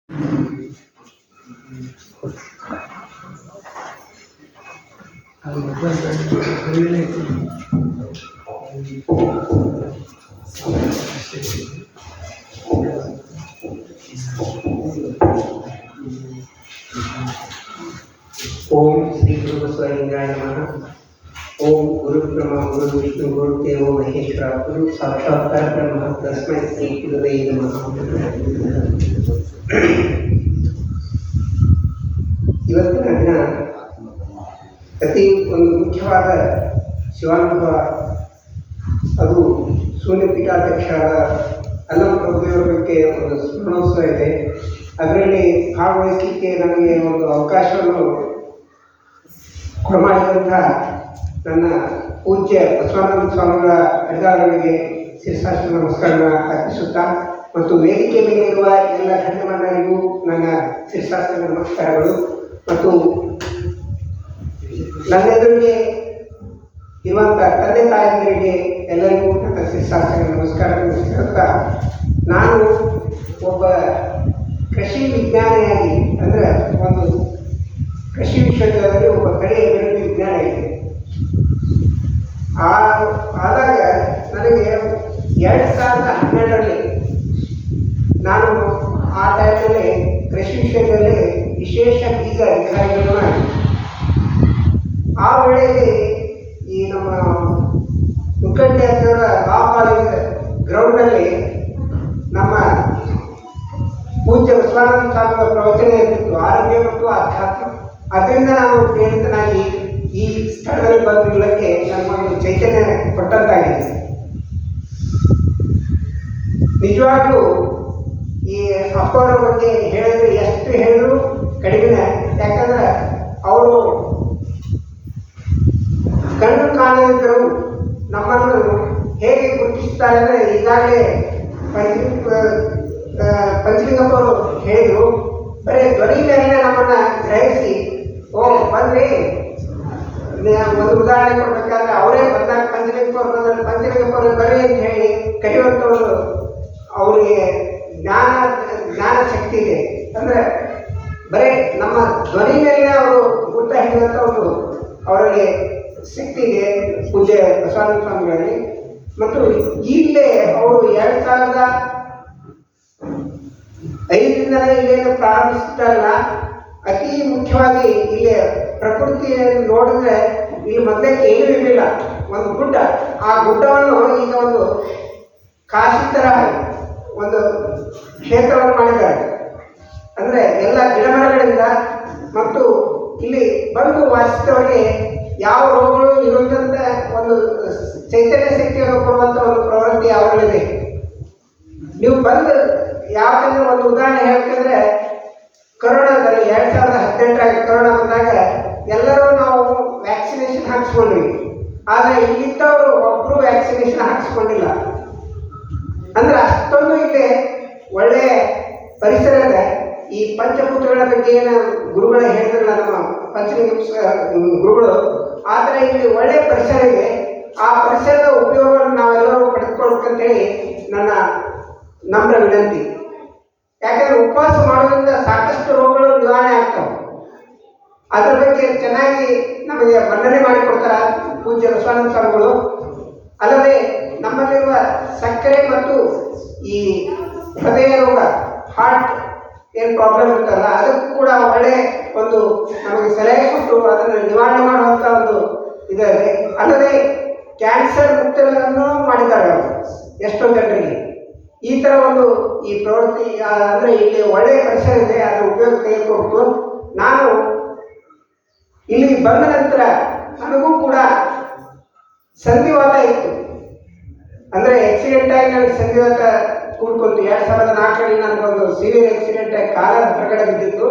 ओम श्री गुरु बसवलिंगाय नमः। ओम गुरु ब्रह्मा गुरु विष्णु गुरु देवो महेश्वर गुरु साक्षात्कार ब्रह्म तस्मै श्री गुरुवे नमः। ಇವತ್ತಿನ ದಿನ ಅತಿ ಒಂದು ಮುಖ್ಯವಾದ ಶಿವಾನುಭವ. ಅದು ಶೂನ್ಯ ಪೀಠಾಧ್ಯಕ್ಷರಾದ ಅಲ್ಲಮ ಪ್ರಭುದೇವರ ಬಗ್ಗೆ ಒಂದು ಸ್ಮರಣೋತ್ಸವ ಇದೆ. ಅದರಲ್ಲಿ ಭಾಗವಹಿಸಲಿಕ್ಕೆ ನನಗೆ ಒಂದು ಅವಕಾಶವನ್ನು ಕೊಡಮಾಡಿದಂಥ ನನ್ನ ಪೂಜ್ಯ ಬಸವಾನಂದ ಸ್ವಾಮಿಗಳ ಅಡಿಗಾರರಿಗೆ ಶಿರಸಾಷ್ಟಾಂಗ ನಮಸ್ಕಾರಗಳನ್ನು ಅರ್ಪಿಸುತ್ತಾ ಮತ್ತು ವೇದಿಕೆ ಮೇಲೆ ಇರುವ ಎಲ್ಲ ಗಣ್ಯಮಾನ್ಯರಿಗೂ ನನ್ನ ಶಿರಸಾಷ್ಟಾಂಗ ನಮಸ್ಕಾರಗಳು ಮತ್ತು ನನ್ನೆದುರಿಗೆ ಇರುವಂಥ ತಂದೆ ತಾಯಿಯರಿಗೆ ಎಲ್ಲರಿಗೂ ನನ್ನ ಶಿರಸಾಷ್ಟಾಂಗ ನಮಸ್ಕಾರಗಳನ್ನು ಹೇಳುತ್ತಾ, ನಾನು ಒಬ್ಬ ಕೃಷಿ ವಿಜ್ಞಾನಿಯಾಗಿ ಅಂದರೆ ಒಂದು ಕೃಷಿ ವಿಶ್ವವಿದ್ಯಾಲಯದಲ್ಲಿ ಒಬ್ಬ ಕಡೆ ಅಭಿವೃದ್ಧಿ ವಿಜ್ಞಾನ ಇದೆ. ಆದಾಗ ನನಗೆ 2012ರಲ್ಲಿ ನಾನು ಆ ಟೈಮಲ್ಲಿ ಕೃಷಿ ವಿಶ್ವವಿದ್ಯಾಲಯ ವಿಶೇಷ ಬೀಜ ಅಧಿಕಾರಿಗಳನ್ನ ಆ ವೇಳೆಯಲ್ಲಿ ಈ ನಮ್ಮ ಮುಖಂಡಿ ಅವರ ಲಾ ಕಾಲೇಜ್ ಗ್ರೌಂಡ್ನಲ್ಲಿ ನಮ್ಮ ಪೂಜ್ಯ ಬಸವಾನಂದ ಸ್ವಾಮಿಗಳ ಪ್ರವಚನ ಇರ್ತಿತ್ತು, ಆರೋಗ್ಯ ಮತ್ತು ಆಧ್ಯಾತ್ಮ. ಅದರಿಂದ ನಾನು ಪ್ರೇರಿತನಾಗಿ ಈ ಸ್ಥಳದಲ್ಲಿ ಬಂದು ನಿಲ್ಲಕ್ಕೆ ನನಗೊಂದು ಚೈತನ್ಯ ಕೊಟ್ಟಂತಾಗಿದೆ. ನಿಜವಾಗ್ಲೂ ಈ ಅಪ್ಪವರ ಬಗ್ಗೆ ಹೇಳಿದ್ರೆ ಎಷ್ಟು ಹೇಳಿದ್ರು ಕಡಿಮೆ. ಯಾಕಂದ್ರೆ ಅವರು ಕಣ್ಣು ಕಾಣದಿದ್ದರು ನಮ್ಮನ್ನು ಹೇಗೆ ಗುರುತಿಸ್ತಾರೆ ಅಂದರೆ, ಈಗಾಗಲೇ ಪಂಚಲಿಂಗಪ್ಪ ಅವರು ಹೇಳಿದರು, ಬರೀ ಧ್ವನಿ ಮೇಲೆ ನಮ್ಮನ್ನು ಗ್ರಹಿಸಿ ಓ ಬಂದ್ರಿ. ಒಂದು ಉದಾಹರಣೆ ಕೊಡ್ಬೇಕಾದ್ರೆ ಅವರೇ ಬಂದಾಗ ಪಂಚಲಿಂಗಪ್ಪ ಅವರು ಬರ್ರಿ ಅಂತ ಹೇಳಿ ಕರೆಯುವಂಥವರು ಅವರಿಗೆ ಜ್ಞಾನ ಶಕ್ತಿ ಇದೆ. ಅಂದರೆ ಬರೀ ನಮ್ಮ ಧ್ವನಿ ಮೇಲೆ ಅವರು ಗುರ್ತ ಹಿಡಿಯುವಂಥ ಒಂದು ಅವರಿಗೆ ಶಕ್ತಿ ಇದೆ ಪೂಜ್ಯ ಬಸವಾನಂದ ಸ್ವಾಮಿಗಳಲ್ಲಿ. ಮತ್ತು ಈಗಲೇ ಅವರು 2005ರಿಂದಲೇ ಇಲ್ಲೇನು ಪ್ರಾರಂಭಿಸ್ತಾರಲ್ಲ, ಅತಿ ಮುಖ್ಯವಾಗಿ ಇಲ್ಲಿ ಪ್ರಕೃತಿಯನ್ನು ನೋಡಿದ್ರೆ ಇಲ್ಲಿ ಮೊದಲಕ್ಕೆ ಏನೂ ಇರಲಿಲ್ಲ, ಒಂದು ಗುಡ್ಡ. ಆ ಗುಡ್ಡವನ್ನು ಈಗ ಒಂದು ಕಾಶಿ ಥರ ಒಂದು ಕ್ಷೇತ್ರವನ್ನು ಮಾಡಿದ್ದಾರೆ. ಅಂದರೆ ಎಲ್ಲ ಗಿಡಮರಗಳಿಂದ ಮತ್ತು ಇಲ್ಲಿ ಬಂದು ವಾಸಿಸಿದವರಿಗೆ ಯಾವ ರೋಗಗಳು ಇರುವಂಥ ಒಂದು ಚೈತನ್ಯ ಶಕ್ತಿಯನ್ನು ಕೊಡುವಂಥ ಒಂದು ಪ್ರವೃತ್ತಿ ಅವರಲ್ಲಿದೆ. ನೀವು ಬಂದು ಯಾಕಂದ್ರೆ ಒಂದು ಉದಾಹರಣೆ ಹೇಳ್ತಂದ್ರೆ, ಕೊರೋನಾದಲ್ಲಿ 2018 ಕೊರೋನಾ ಬಂದಾಗ ಎಲ್ಲರೂ ನಾವು ವ್ಯಾಕ್ಸಿನೇಷನ್ ಹಾಕಿಸ್ಕೊಂಡ್ವಿ. ಆದರೆ ಇಲ್ಲಿದ್ದವರು ಒಬ್ಬರು ವ್ಯಾಕ್ಸಿನೇಷನ್ ಹಾಕಿಸ್ಕೊಂಡಿಲ್ಲ. ಅಂದ್ರೆ ಅಷ್ಟೊಂದು ಇಲ್ಲಿ ಒಳ್ಳೆಯ ಪರಿಸರ ಇದೆ. ಈ ಪಂಚಭೂತಗಳ ಬಗ್ಗೆ ಏನು ಗುರುಗಳು ಹೇಳಿದ್ರಲ್ಲ ನಮ್ಮ ಪಂಚಲಿಂಗ ಗುರುಗಳು, ಆ ಥರ ಇಲ್ಲಿ ಒಳ್ಳೆಯ ಪರಿಸರ ಇದೆ. ಆ ಪರಿಸರದ ಉಪಯೋಗವನ್ನು ನಾವೆಲ್ಲರೂ ಪಡೆದುಕೊಳ್ಬೇಕಂತೇಳಿ ನನ್ನ ನಮ್ರ ವಿನಂತಿ. ಯಾಕಂದರೆ ಉಪವಾಸ ಮಾಡೋದ್ರಿಂದ ಸಾಕಷ್ಟು ರೋಗಗಳು ನಿವಾರಣೆ ಆಗ್ತವೆ. ಅದರ ಬಗ್ಗೆ ಚೆನ್ನಾಗಿ ನಮಗೆ ಮನ್ನಣೆ ಮಾಡಿಕೊಡ್ತಾರೆ ಪೂಜ್ಯ ಬಸವಾನಂದ ಸ್ವಾಮಿಗಳು. ಅಲ್ಲದೆ ನಮ್ಮಲ್ಲಿರುವ ಸಕ್ಕರೆ ಮತ್ತು ಈ ಹೃದಯ ರೋಗ, ಹಾರ್ಟ್ ಏನು ಪ್ರಾಬ್ಲಮ್ ಇರ್ತಲ್ಲ, ಅದಕ್ಕೂ ಕೂಡ ಒಳ್ಳೆಯ ಒಂದು ನಮಗೆ ಸಲಹೆ ಕೊಟ್ಟು ಅದನ್ನು ನಿವಾರಣೆ ಮಾಡುವಂಥ ಒಂದು ಇದ್ದಾರೆ. ಅಲ್ಲದೆ ಕ್ಯಾನ್ಸರ್ ಮುಕ್ತಗಳನ್ನು ಮಾಡಿದ್ದಾರೆ ಅವರು ಎಷ್ಟೋ ಜನರಿಗೆ. ಈ ಥರ ಒಂದು ಈ ಪ್ರವೃತ್ತಿ ಅಂದರೆ ಇಲ್ಲಿ ಒಳ್ಳೆಯ ಪರಿಸರ ಇದೆ, ಅದರ ಉಪಯೋಗ ತೆಗೆದುಕೊಟ್ಟು ನಾನು ಇಲ್ಲಿ ಬಂದ ನಂತರ ನನಗೂ ಕೂಡ ಸಂಧಿವಾತ ಇತ್ತು. ಅಂದರೆ ಆಕ್ಸಿಡೆಂಟ್ ಆಗಿ ನನಗೆ ಸಂಧಿವಾತ ಕೂಡ್ಕೊಂತು. 2004ರಲ್ಲಿ ನನಗೊಂದು ಸಿವಿಯರ್ ಆಕ್ಸಿಡೆಂಟ್ ಆಗಿ ಕಾಲ ಹೊರಗಡೆ ಬಿದ್ದಿತ್ತು.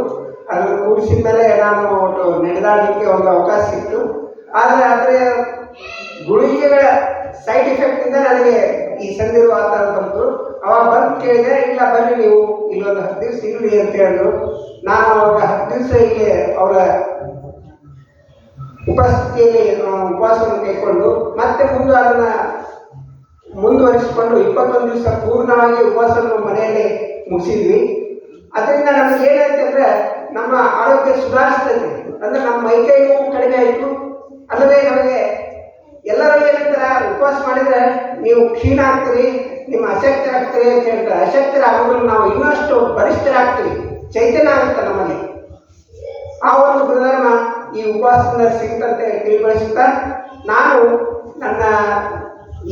ಅದನ್ನು ಕೂಡಿಸಿದ ಮೇಲೆ ನಾನು ಒಟ್ಟು ನಡೆದಾಡಲಿಕ್ಕೆ ಒಂದು ಅವಕಾಶ ಸಿಕ್ತು. ಆದರೆ ಅದರ ಗುಳಿಗೆಗಳ ಸೈಡ್ ಎಫೆಕ್ಟಿಂದ ನನಗೆ ಈ ಸಂಧಿವಾತ ಬಂತು. ಅವಾಗ ಬಂದು ಕೇಳಿದೆ, ಇಲ್ಲ ಬರ್ರಿ ನೀವು ಇಲ್ಲೊಂದು 10 ದಿವಸ ಇರಲಿ ಅಂತ ಹೇಳಿದ್ರು. ನಾನು ಅವಾಗ 10 ದಿವಸ ಇಲ್ಲಿ ಅವರ ಉಪಸ್ಥಿತಿಯಲ್ಲಿ ಉಪವಾಸವನ್ನು ಕೈಕೊಂಡು ಮತ್ತೆ ಮುಂದೆ ಅದನ್ನು ಮುಂದುವರಿಸಿಕೊಂಡು 21 ದಿವಸ ಪೂರ್ಣವಾಗಿ ಉಪವಾಸವನ್ನು ಮನೆಯಲ್ಲಿ ಮುಗಿಸಿದ್ವಿ. ಅದರಿಂದ ನಮಗೆ ಆರೋಗ್ಯ ಸುಧಾರಿಸ್ತದೆ. ಅಂದರೆ ನಮ್ಮ ಮೈಕೈ ನೋವು ಕಡಿಮೆ ಆಯಿತು. ಅಲ್ಲದೆ ನಮಗೆ ಎಲ್ಲರೂ ಏನಂತಾರೆ, ಉಪವಾಸ ಮಾಡಿದರೆ ನೀವು ಕ್ಷೀಣ ಆಗ್ತೀರಿ, ನಿಮ್ಮ ಅಶಕ್ತರಾಗ್ತೀರಿ ಅಂತ ಹೇಳ್ತಾರೆ. ಅಶಕ್ತರಾಗೋದ್ರಲ್ಲಿ ನಾವು ಇನ್ನಷ್ಟು ಬಲಿಷ್ಠರಾಗ್ತೀವಿ, ಚೈತನ್ಯ ಆಗುತ್ತೆ ನಮ್ಮಲ್ಲಿ. ಆ ಒಂದು ಗುಣಧರ್ಮ ಈ ಉಪವಾಸದಿಂದ ಸಿಗುತ್ತಂತೆ ತಿಳಿಗೊಳಿಸುತ್ತಾ ನಾನು ನನ್ನ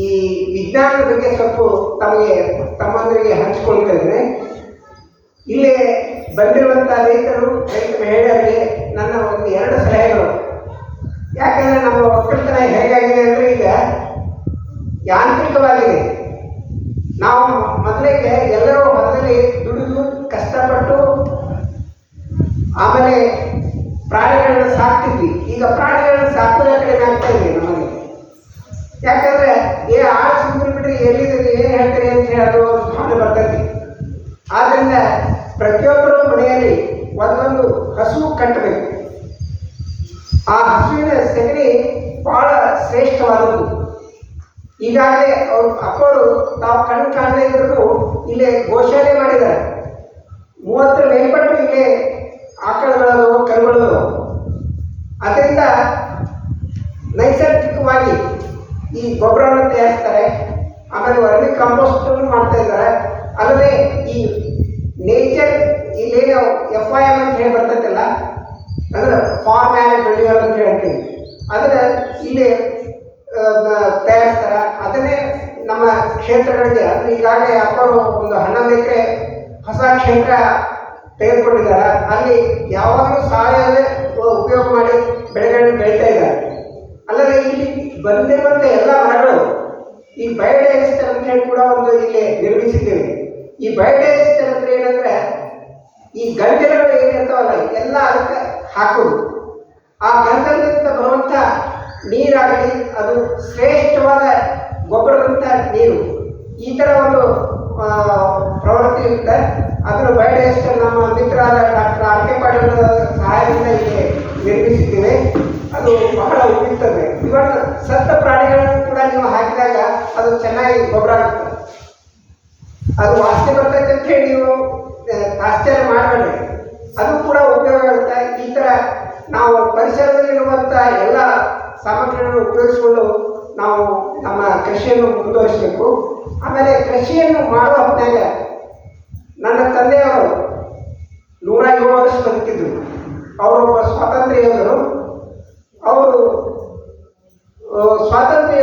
ಈ ವಿಜ್ಞಾನದ ಬಗ್ಗೆ ಸ್ವಲ್ಪ ತಮ್ಮಂದರಿಗೆ ಹಂಚಿಕೊಳ್ತಾ ಇದ್ದೇನೆ. ಇಲ್ಲಿ ಬಂದಿರುವಂಥ ರೈತ ಮಹಿಳೆಯರಿಗೆ ನನ್ನ ಒಂದು 2 ಸಲಹೆಗಳು. ಯಾಕಂದರೆ ನಮ್ಮ ಒಕ್ಕಲ್ತನ ಹೇಗಾಗಿದೆ ಅಂದರೆ ಈಗ ಯಾಂತ್ರಿಕವಾಗಿದೆ. ನಾವು ಮೊದಲಿಗೆ ಎಲ್ಲರೂ ಹೊಲದಲ್ಲಿ ದುಡಿದು ಕಷ್ಟಪಟ್ಟು ಆಮೇಲೆ ಪ್ರಾಣಿಗಳನ್ನ ಸಾಕ್ತಿದ್ವಿ. ಈಗ ಪ್ರಾಣಿಗಳನ್ನ ಸಾಕೋದೇ ಕಡಿಮೆ ಆಗ್ತಾ ಇದೆ ನಮಗೆ. ಯಾಕಂದರೆ ಆಳು ಸುಮ್ಮನೆ ಬಿಡ್ರಿ, ಎಲ್ಲಿದ್ದೀರಿ, ಏನು ಹೇಳ್ತೀರಿ ಅಂತ ಹೇಳೋದು ಭಾವನೆ ಬರ್ತೈತಿ. ಆದ್ದರಿಂದ ಪ್ರತಿಯೊಬ್ಬರು ಮನೆಯಲ್ಲಿ ಒಂದೊಂದು ಹಸು ಕಟ್ಟಬೇಕು. ಆ ಹಸುವಿನ ಸಗಣಿ ಬಹಳ ಶ್ರೇಷ್ಠವಾದದ್ದು. ಈಗಾಗಲೇ ಅವರು ಅಪ್ಪರು ತಾವು ಕಣ್ಣು ಕಾಣದೇ ಇದ್ರೂ ಇಲ್ಲೇ ಗೋಶಾಲೆ ಮಾಡಿದ್ದಾರೆ. 30 ಮೇಲ್ಪಟ್ಟು ಇಲ್ಲೇ ಆಕಳುಗಳು, ಕರುಗಳು. ಅದರಿಂದ ನೈಸರ್ಗಿಕವಾಗಿ ಈ ಗೊಬ್ಬರವನ್ನು ತಯಾರಿಸ್ತಾರೆ. ಆಮೇಲೆ ವರ್ಮಿ ಕಾಂಪೋಸ್ಟ್ ಮಾಡ್ತಾ ಇದ್ದಾರೆ. ಅಲ್ಲದೆ ಈ ನೇಚರ್ ಇಲ್ಲೇನು FIM ಅಂತ ಹೇಳಿ ಬರ್ತೈತಲ್ಲ, ಅಂದ್ರೆ ಫಾರ್ಮ್ ಆ್ಯಂಡ್ ಮೆನ್ಯೂರ್ ಅಂತ ಹೇಳ್ತೀವಿ, ಅದನ್ನು ಇಲ್ಲಿ ತಯಾರಿಸ್ತಾರೆ. ಅದನ್ನೇ ನಮ್ಮ ಕ್ಷೇತ್ರಗಳಿಗೆ, ಅಂದರೆ ಈಗಾಗಲೇ ಅಪ್ಪರು ಒಂದು 11 ಎಕರೆ ಹೊಸ ಕ್ಷೇತ್ರ ತೆಗೆದುಕೊಂಡಿದ್ದಾರೆ. ಅಲ್ಲಿ ಯಾವಾಗಲೂ ಸಾವಯವ ಉಪಯೋಗ ಮಾಡಿ ಬೆಳೆಗಳನ್ನು ಬೆಳೀತಾ ಇದ್ದಾರೆ. ಅಲ್ಲದೆ ಇಲ್ಲಿ ಬಂದಿರುವಂಥ ಎಲ್ಲ ಮರಗಳು ಈ ಬಯೋಡೈವರ್ಸಿಟಿ ಅಂತ ಹೇಳಿ ಕೂಡ ಒಂದು ಇಲ್ಲಿ ನಿರ್ಮಿಸಿದ್ದೇವೆ. ಈ ಬಯೋಡೈವರ್ಸಿಟಿ ಅಂದರೆ ಏನಂದರೆ ಈ ಗಂಜಲಗಳು ಏನಿರ್ತಾವಲ್ಲ ಎಲ್ಲ ಅದಕ್ಕೆ ಹಾಕೋದು. ಆ ಗಂಜಲದಿಂದ ಬರುವಂಥ ನೀರಾಗಲಿ ಅದು ಶ್ರೇಷ್ಠವಾದ ಗೊಬ್ಬರದಂಥ ನೀರು. ಈ ಥರ ಒಂದು ಪ್ರವೃತ್ತಿ ಇರುತ್ತೆ. ಅದನ್ನು ಬಯೋಡೈವರ್ಸಿಟಿ ನಮ್ಮ ಮಿತ್ರರಾದ ಡಾಕ್ಟರ್ ಆರ್ ಕೆ ಪಾಟೀಲ್ ಸಹಾಯದಿಂದ ಇಲ್ಲಿ ನಿರ್ಮಿಸಿದ್ದೇವೆ. ಅದು ಬಹಳ ಉಪಯುಕ್ತದೆ. ಇವಾಗ ಸತ್ತ ಪ್ರಾಣಿಗಳನ್ನು ಕೂಡ ನೀವು ಹಾಕಿದಾಗ ಅದು ಚೆನ್ನಾಗಿ ಗೊಬ್ಬರ ಆಗುತ್ತೆ. ಅದು ವಾಸನೆ ಬರ್ತೈತೆ ಅಂತ ಹೇಳಿ ನೀವು ಆಶ್ಚರ್ಯ ಮಾಡಬೇಡಿ, ಅದು ಕೂಡ ಉಪಯೋಗ ಆಗುತ್ತೆ. ಈ ಥರ ನಾವು ಪರಿಸರದಲ್ಲಿರುವಂಥ ಎಲ್ಲ ಸಾಮಗ್ರಿಗಳನ್ನು ಉಪಯೋಗಿಸಿಕೊಂಡು ನಾವು ನಮ್ಮ ಕೃಷಿಯನ್ನು ಮುಂದುವರಿಸಬೇಕು. ಆಮೇಲೆ ಕೃಷಿಯನ್ನು ಮಾಡುವ ಹೊತ್ತಿನಾಗ ನನ್ನ ತಂದೆಯವರು 107 ವರ್ಷ ಬದುಕಿದ್ರು. ಅವರೊಬ್ಬ ಸ್ವಾತಂತ್ರ್ಯ ಯೋಧರು. ಅವರು ಸ್ವಾತಂತ್ರ್ಯ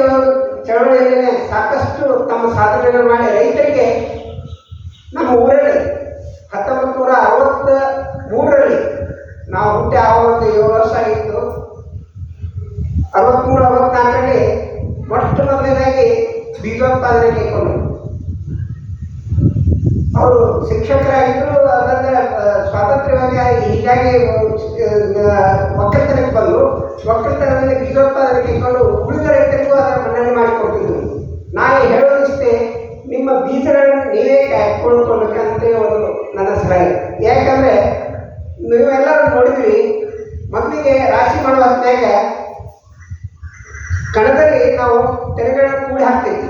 ಚಳವಳಿಯಲ್ಲೇ ಸಾಕಷ್ಟು ತಮ್ಮ ಸಾಧನೆಗಳನ್ನು ಮಾಡಿ ರೈತರಿಗೆ ನಮ್ಮ ಊರಲ್ಲಿ 1963ರಲ್ಲಿ ನಾವು ಹುಟ್ಟಿ ಒಂದು 7 ವರ್ಷ ಆಗಿತ್ತು. 63-64ರಲ್ಲಿ ಮೊಟ್ಟ ಮೊದಲನೇದಾಗಿ ಬೀಜೋತ್ಪಾದನೆ ಕೈಗೊಂಡು ಅವರು ಶಿಕ್ಷಕರಾಗಿದ್ದರು. ಅದರಿಂದ ಸ್ವಾತಂತ್ರ್ಯವಾಗಿ ಹೀಗಾಗಿ ಒಕ್ಕಲ್ತನಕ್ಕೆ ಬಂದು ಒಕ್ಕಲ್ತನದಲ್ಲಿ ಬೀಜೋತ್ಪಾದನೆ ಕೈಗೊಂಡು ಉಳಿದ ರೈತರಿಗೂ ಅದರ ಮನ್ನಣೆ ಮಾಡಿಕೊಡ್ತಿದ್ರು. ನಾನು ಹೇಳೋದಿಷ್ಟೇ, ನಿಮ್ಮ ಬೀಜಗಳನ್ನು ನೀವೇ ಕಾಯ್ಕೊಳ್ಕೊಳ್ಬೇಕಂತ ಒಂದು ನನ್ನ ಸಲಹೆ. ಯಾಕಂದರೆ ನೀವೆಲ್ಲರೂ ನೋಡಿದ್ರಿ, ಮೊದಲಿಗೆ ರಾಶಿ ಮಾಡುವ ಹೊತ್ತಿನಾಗ ಕಣದಲ್ಲಿ ನಾವು ತೆನೆಗಳನ್ನು ಕೂಡಿ ಹಾಕ್ತೀವಿ.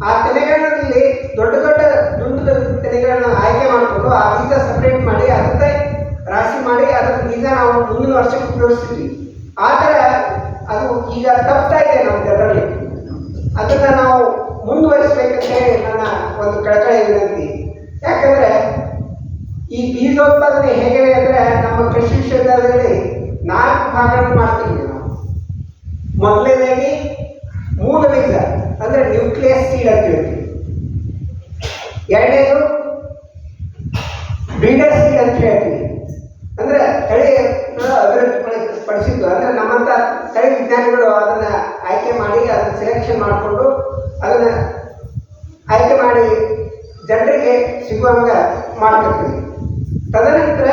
ಆ ತೆನೆಗಳಲ್ಲಿ ದೊಡ್ಡ ದೊಡ್ಡ ದುಂಡು ತೆನೆಗಳನ್ನು ಆಯ್ಕೆ ಮಾಡಿಕೊಂಡು ಆ ಬೀಜ ಸಪ್ರೇಟ್ ಮಾಡಿ ಅದಕ್ಕೆ ರಾಶಿ ಮಾಡಿ ಅದರ ಬೀಜ ನಾವು ಮುಂದಿನ ವರ್ಷಕ್ಕೆ ಉಪಯೋಗಿಸ್ತೀವಿ. ಆ ಥರ ಅದು ಈಗ ತಪ್ತಾ ಇದೆ ನಮ್ಮ ಜನರಲ್ಲಿ. ಅದನ್ನು ನಾವು ಮುಂದುವರಿಸಬೇಕಂತ ಹೇಳಿ ನನ್ನ ಒಂದು ಕಳಕಳಿ ವಿನಂತಿ. ಯಾಕಂದರೆ ಈ ಬೀಜೋತ್ಪಾದನೆ ಹೇಗಿದೆ ಅಂದರೆ ನಮ್ಮ ಕೃಷಿ ವಿಶ್ವವಿದ್ಯಾಲಯದಲ್ಲಿ 4 ಭಾಗಗಳನ್ನು ಮಾಡ್ತೀವಿ ನಾವು. ಮೊದಲನೇದಾಗಿ ಮೂಲ ಬೀಜ ಅಂದರೆ ನ್ಯೂಕ್ಲಿಯಸ್ ಸೀಡ್ ಅಂತ ಹೇಳ್ತೀವಿ. ಎರಡನೇದು ಬ್ರೀಡರ್ ಸೀಡ್ ಅಂತ ಹೇಳ್ತೀವಿ. ಅಂದರೆ ತಳಿ ಅಭಿವೃದ್ಧಿಪಡಿಸಿದ್ದು, ಅಂದರೆ ನಮ್ಮಂಥ ತಳಿ ವಿಜ್ಞಾನಿಗಳು ಅದನ್ನು ಆಯ್ಕೆ ಮಾಡಿ ಅದನ್ನು ಸೆಲೆಕ್ಷನ್ ಮಾಡಿಕೊಂಡು ಅದನ್ನು ಆಯ್ಕೆ ಮಾಡಿ ಜನರಿಗೆ ಸಿಗುವಂಗ ಮಾಡ್ತಿರ್ತೀವಿ. ತದನಂತರ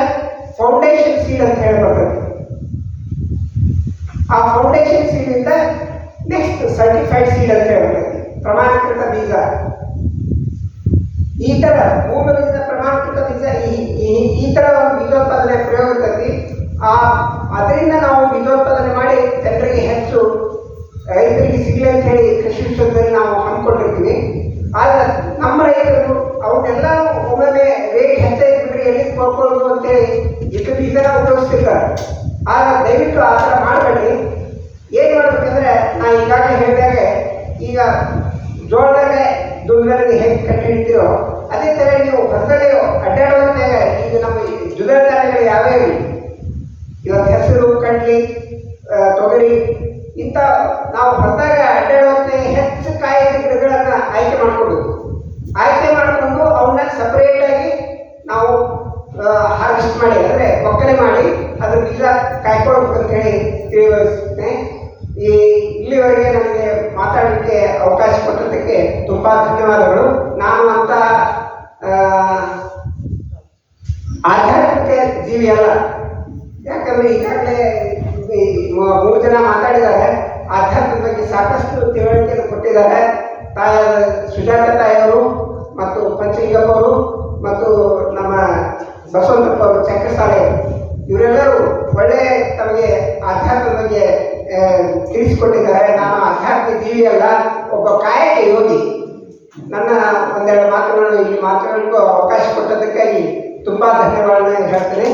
ಫೌಂಡೇಶನ್ ಸೀಡ್ ಅಂತ ಹೇಳಬರ್ತದೆ. ಆ ಫೌಂಡೇಶನ್ ಸೀಡಿಂದ ನೆಕ್ಸ್ಟ್ ಸರ್ಟಿಫೈಡ್ ಸೀಡ್ ಅಂತ ಹೇಳ್ತೈತಿ, ಪ್ರಮಾಣೀಕೃತ ಬೀಜ. ಈ ಥರ ಮೂಲ ಬೀಜ, ಪ್ರಮಾಣೀಕೃತ ಬೀಜ, ಈ ಥರ ಒಂದು ಬೀಜೋತ್ಪಾದನೆ ಪ್ರಯೋಗ ಇರ್ತೈತಿ. ಅದರಿಂದ ನಾವು ಬೀಜೋತ್ಪಾದನೆ ಮಾಡಿ ಜನರಿಗೆ ಹೆಚ್ಚು ರೈತರಿಗೆ ಸಿಗಲಿ ಅಂತ ಹೇಳಿ ಕೃಷಿ ವಿಶ್ವದಲ್ಲಿ ನಾವು ಹಮ್ಮಿಕೊಂಡಿರ್ತೀವಿ. ಆದರೆ ನಮ್ಮ ರೈತರು ಅವನ್ನೆಲ್ಲ ಒಮ್ಮೊಮ್ಮೆ ರೇಟ್ ಹೆಚ್ಚಾಗಿ ಬಿಟ್ಟರೆ ಎಲ್ಲಿ ಕೊಂಡ್ಕೊಂಡು ಮಾಡ್ಬೋದು ಅಂತೇಳಿ ಇದನ್ನ ಉಪಯೋಗಿಸ್ತಿರ್ತಾರೆ. ಆದರೆ ದಯವಿಟ್ಟು ಆ ಥರ ಮಾಡಬೇಡಿ. ಏನು ಮಾಡ್ಬೇಕಂದ್ರೆ ನಾ ಈಗಾಗಲೇ ಹೇಳಿದಾಗೆ ಈಗ ಜೋಳದಾಗ ದುಡ್ಡಲ್ಲಿ ಹೇಗೆ ಕಟ್ಟಿ ಹಿಡ್ತೀರೋ ಅದೇ ಥರ ನೀವು ಹೊರಗಡೆ ಅಡ್ಡಾಡುವಂತಾಗ ಈಗ ನಮ್ಮ ದ್ವಿದಳ ಧಾನ್ಯಗಳು ಯಾವ್ಯಾವ ಇವತ್ತು ಹೆಸರು, ಕಡ್ಲಿ, ತೊಗರಿ ಇಂಥ ನಾವು ಹೊರದಾಗ ಅಡ್ಡಾಡುವಂತೆ ಹೆಚ್ಚು ಕಾಯಿಯ ಗಿಡಗಳನ್ನು ಆಯ್ಕೆ ಮಾಡಿಕೊಂಡು ಅವನ್ನ ಸಪರೇಟಾಗಿ ನಾವು ಹಾರ್ವೆಸ್ಟ್ ಮಾಡಿ ಅಂದರೆ ಒಕ್ಕಣೆ ಮಾಡಿ ಅದ್ರ ಬೀಜ ಕಾಯ್ಕೊಳ್ಬೇಕು ಅಂತ ಹೇಳಿ ತಿಳಿವಹಿಸ್ತೇನೆ. ಇಲ್ಲಿವರೆಗೆ ನನಗೆ ಮಾತಾಡಲಿಕ್ಕೆ ಅವಕಾಶ ಕೊಟ್ಟದಕ್ಕೆ ತುಂಬ ಧನ್ಯವಾದಗಳು. ನಾನು ಅಂತ ಆಧ್ಯಾತ್ಮಿಕ ಜೀವಿ ಅಲ್ಲ. ಯಾಕಂದರೆ ಈಗಾಗಲೇ 3 ಜನ ಮಾತಾಡಿದ್ದಾರೆ. ಆಧ್ಯಾತ್ಮದ ಬಗ್ಗೆ ಸಾಕಷ್ಟು ತಿಳುವಳಿಕೆಯನ್ನು ಕೊಟ್ಟಿದ್ದಾರೆ. ಸುಜಾತ ತಾಯಿಯವರು ಮತ್ತು ಪಂಚಲಿಂಗಪ್ಪ ಅವರು ಮತ್ತು ನಮ್ಮ ಬಸವಂತಪ್ಪ ಅವರು ಚಕ್ರಸಾಲೆ ಇವರೆಲ್ಲರೂ ಒಳ್ಳೆಯ ತಮಗೆ ಆಧ್ಯಾತ್ಮದ ಬಗ್ಗೆ ತಿಳಿಸಿಕೊಟ್ಟಿದ್ದಾರೆ. ನಾನು ಆಧ್ಯಾತ್ಮಿಕ ಜೀವಿ ಅಲ್ಲ, ಒಬ್ಬ ಕಾಯಕ ಯೋಗಿ. ನನ್ನ ಒಂದೆರಡು ಮಾತುಗಳನ್ನು ಇಲ್ಲಿ ಮಾತನಾಡಲಿಕ್ಕೂ ಅವಕಾಶ ಕೊಟ್ಟದಕ್ಕಾಗಿ ತುಂಬ ಧನ್ಯವಾದಗಳನ್ನು ಹೇಳ್ತೇನೆ.